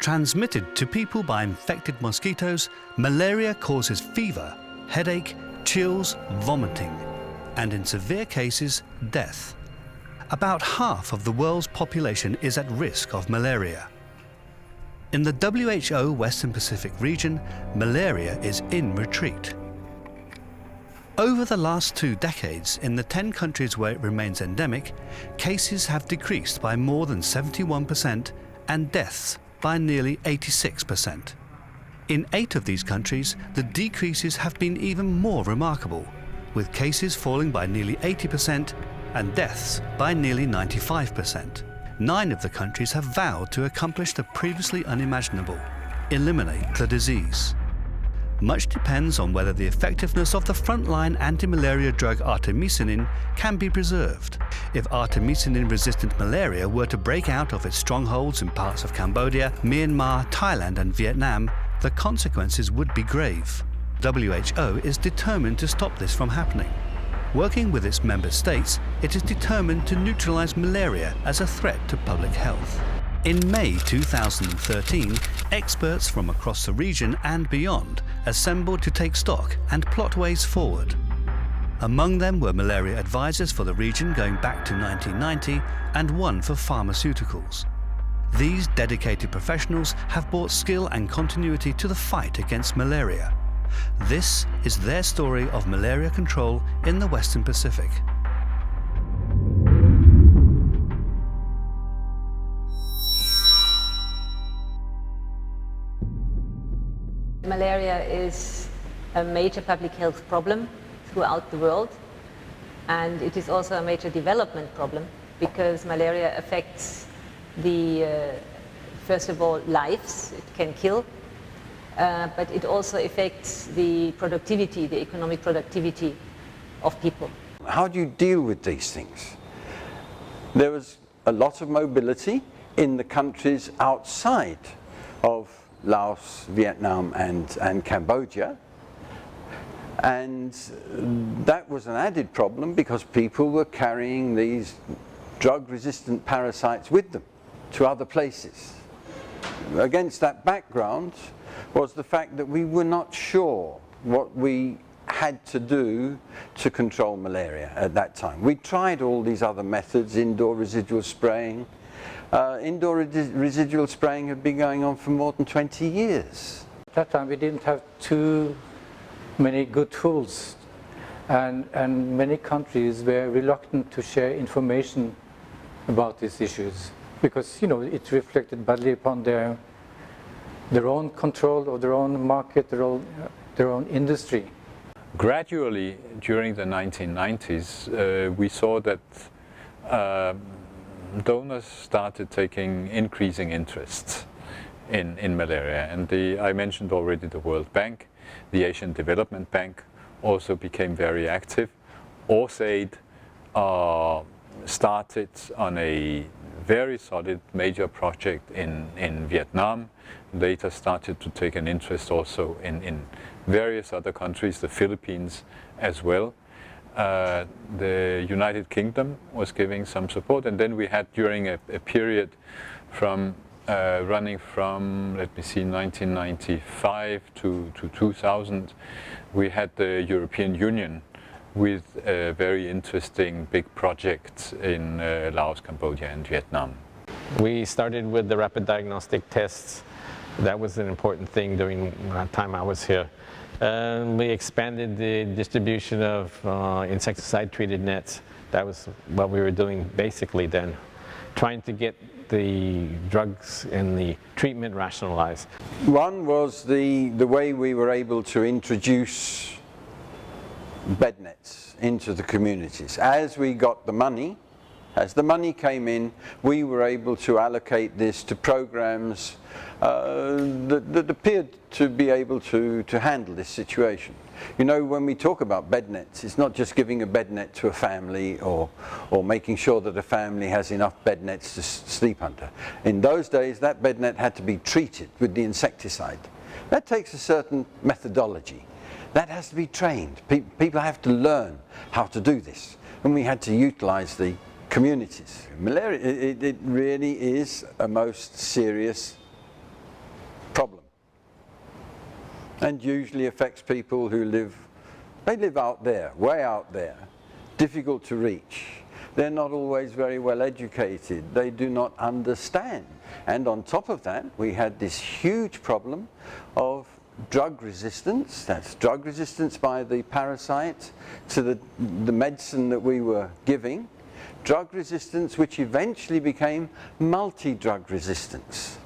Transmitted to people by infected mosquitoes, malaria causes fever, headache, chills, vomiting, and in severe cases, death. About half of the world's population is at risk of malaria. In the WHO Western Pacific region, malaria is in retreat. Over the last 2 decades, in the 10 countries where it remains endemic, cases have decreased by more than 71% and deaths by nearly 86%. In 8 of these countries, the decreases have been even more remarkable, with cases falling by nearly 80% and deaths by nearly 95%. 9 of the countries have vowed to accomplish the previously unimaginable: eliminate the disease. Much depends on whether the effectiveness of the frontline anti-malaria drug artemisinin can be preserved. If artemisinin-resistant malaria were to break out of its strongholds in parts of Cambodia, Myanmar, Thailand and Viet Nam, the consequences would be grave. WHO is determined to stop this from happening. Working with its member states, it is determined to neutralize malaria as a threat to public health. In May 2013, experts from across the region and beyond assembled to take stock and plot ways forward. Among them were malaria advisors for the region going back to 1990 and one for pharmaceuticals. These dedicated professionals have brought skill and continuity to the fight against malaria. This is their story of malaria control in the Western Pacific. Malaria is a major public health problem throughout the world, and it is also a major development problem because malaria affects first of all, lives. It can kill, but it also affects the productivity, the economic productivity of people. How do you deal with these things? There was a lot of mobility in the countries outside of Laos, Vietnam and Cambodia, and that was an added problem because people were carrying these drug-resistant parasites with them to other places. Against that background was the fact that we were not sure what we had to do to control malaria at that time. We tried all these other methods, indoor residual spraying. Indoor residual spraying had been going on for more than 20 years. At that time we didn't have too many good tools, and many countries were reluctant to share information about these issues because, you know, it reflected badly upon their own control of their own market, their own industry. Gradually, during the 1990s, we saw that donors started taking increasing interest in malaria, and I mentioned already the World Bank, the Asian Development Bank also became very active. USAID started on a very solid major project in Vietnam, later started to take an interest also in various other countries, the Philippines as well. The United Kingdom was giving some support, and then we had during a period from running from, let me see, 1995 to 2000, we had the European Union with a very interesting big project in Laos, Cambodia and Vietnam. We started with the rapid diagnostic tests. That was an important thing during the time I was here. We expanded the distribution of insecticide-treated nets. That was what we were doing basically then, trying to get the drugs and the treatment rationalized. One was the way we were able to introduce bed nets into the communities. As we got the money, as the money came in, we were able to allocate this to programs that appeared to be able to handle this situation. You know, when we talk about bed nets, it's not just giving a bed net to a family or making sure that a family has enough bed nets to sleep under. In those days, that bed net had to be treated with the insecticide. That takes a certain methodology. That has to be trained. People have to learn how to do this, and we had to utilize the communities. Malaria, it really is a most serious and usually affects people who live out there, way out there, difficult to reach. They're not always very well educated. They do not understand. And on top of that, we had this huge problem of drug resistance. That's drug resistance by the parasite to the medicine that we were giving. Drug resistance which eventually became multi-drug resistance.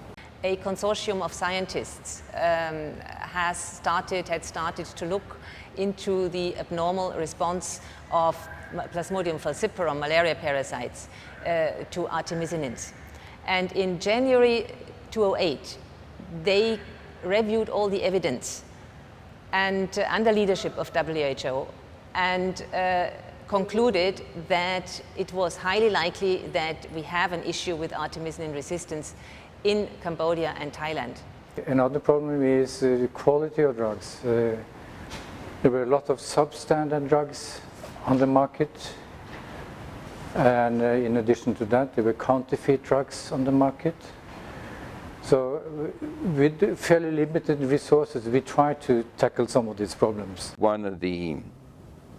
A consortium of scientists had started to look into the abnormal response of Plasmodium falciparum malaria parasites to artemisinins. And in January 2008, they reviewed all the evidence and under leadership of WHO and concluded that it was highly likely that we have an issue with artemisinin resistance in Cambodia and Thailand. Another problem is the quality of drugs. There were a lot of substandard drugs on the market, and in addition to that there were counterfeit drugs on the market. So with fairly limited resources we tried to tackle some of these problems. One of the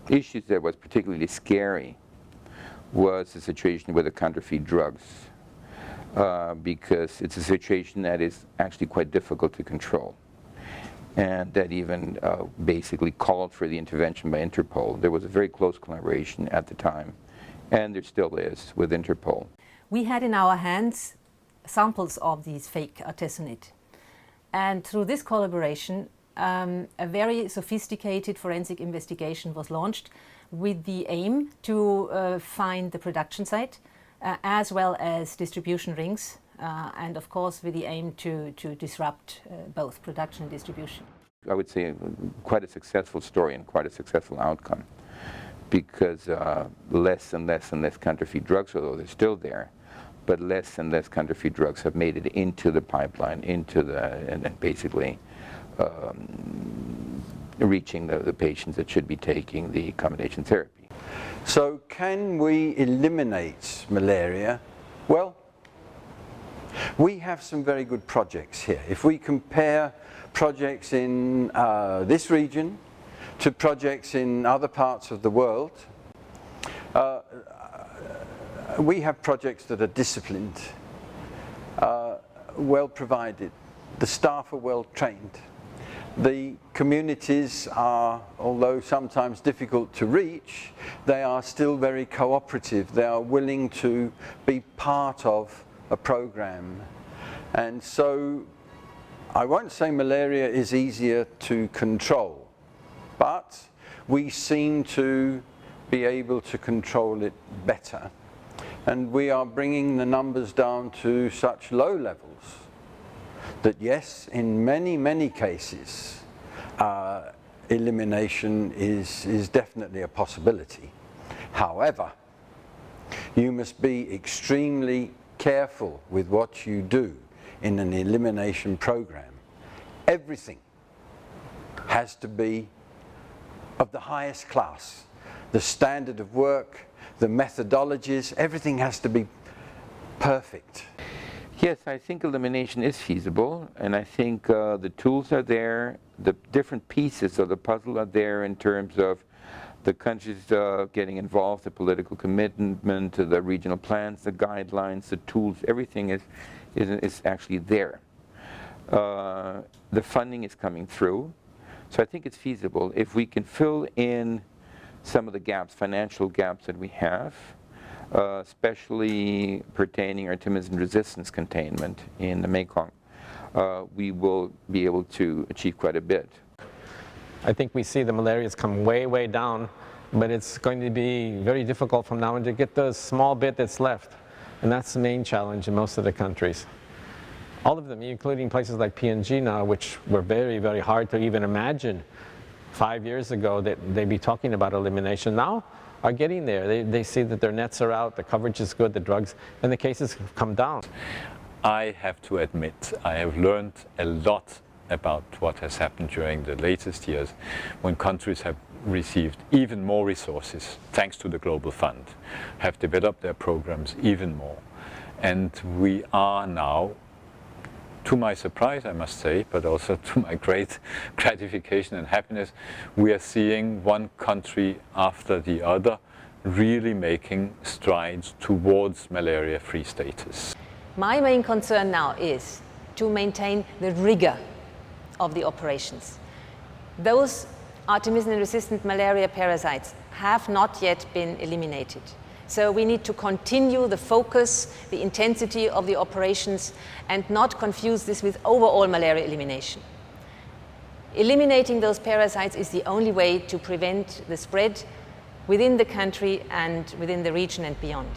issues that was particularly scary was the situation with the counterfeit drugs, because it's a situation that is actually quite difficult to control, and that even basically called for the intervention by Interpol. There was a very close collaboration at the time, and there still is, with Interpol. We had in our hands samples of these fake artesunate, and through this collaboration a very sophisticated forensic investigation was launched with the aim to find the production site as well as distribution rings, and of course with the aim to disrupt both production and distribution. I would say quite a successful story and quite a successful outcome, because less and less and less counterfeit drugs, although they're still there, but less and less counterfeit drugs have made it into the pipeline, and basically reaching the patients that should be taking the combination therapy. So can we eliminate malaria? Well, we have some very good projects here. If we compare projects in this region to projects in other parts of the world, we have projects that are disciplined, well provided, the staff are well trained. The communities are, although sometimes difficult to reach, they are still very cooperative. They are willing to be part of a program. And so I won't say malaria is easier to control, but we seem to be able to control it better. And we are bringing the numbers down to such low levels that yes, in many, many cases, elimination is definitely a possibility. However, you must be extremely careful with what you do in an elimination program. Everything has to be of the highest class. The standard of work, the methodologies, everything has to be perfect. Yes, I think elimination is feasible, and I think the tools are there, the different pieces of the puzzle are there in terms of the countries getting involved, the political commitment, the regional plans, the guidelines, the tools, everything is actually there. The funding is coming through, so I think it's feasible. If we can fill in some of the gaps, financial gaps that we have, especially pertaining artemisinin resistance containment in the Mekong, we will be able to achieve quite a bit. I think we see the malaria has come way, way down, but it's going to be very difficult from now on to get the small bit that's left. And that's the main challenge in most of the countries. All of them, including places like PNG now, which were very, very hard to even imagine 5 years ago that they'd be talking about elimination, now are getting there. They see that their nets are out, the coverage is good, the drugs, and the cases have come down. I have to admit, I have learned a lot about what has happened during the latest years when countries have received even more resources thanks to the Global Fund, have developed their programs even more. And we are now to my surprise, I must say, but also to my great gratification and happiness, we are seeing one country after the other really making strides towards malaria-free status. My main concern now is to maintain the rigor of the operations. Those artemisinin-resistant malaria parasites have not yet been eliminated. So we need to continue the focus, the intensity of the operations, and not confuse this with overall malaria elimination. Eliminating those parasites is the only way to prevent the spread within the country and within the region and beyond.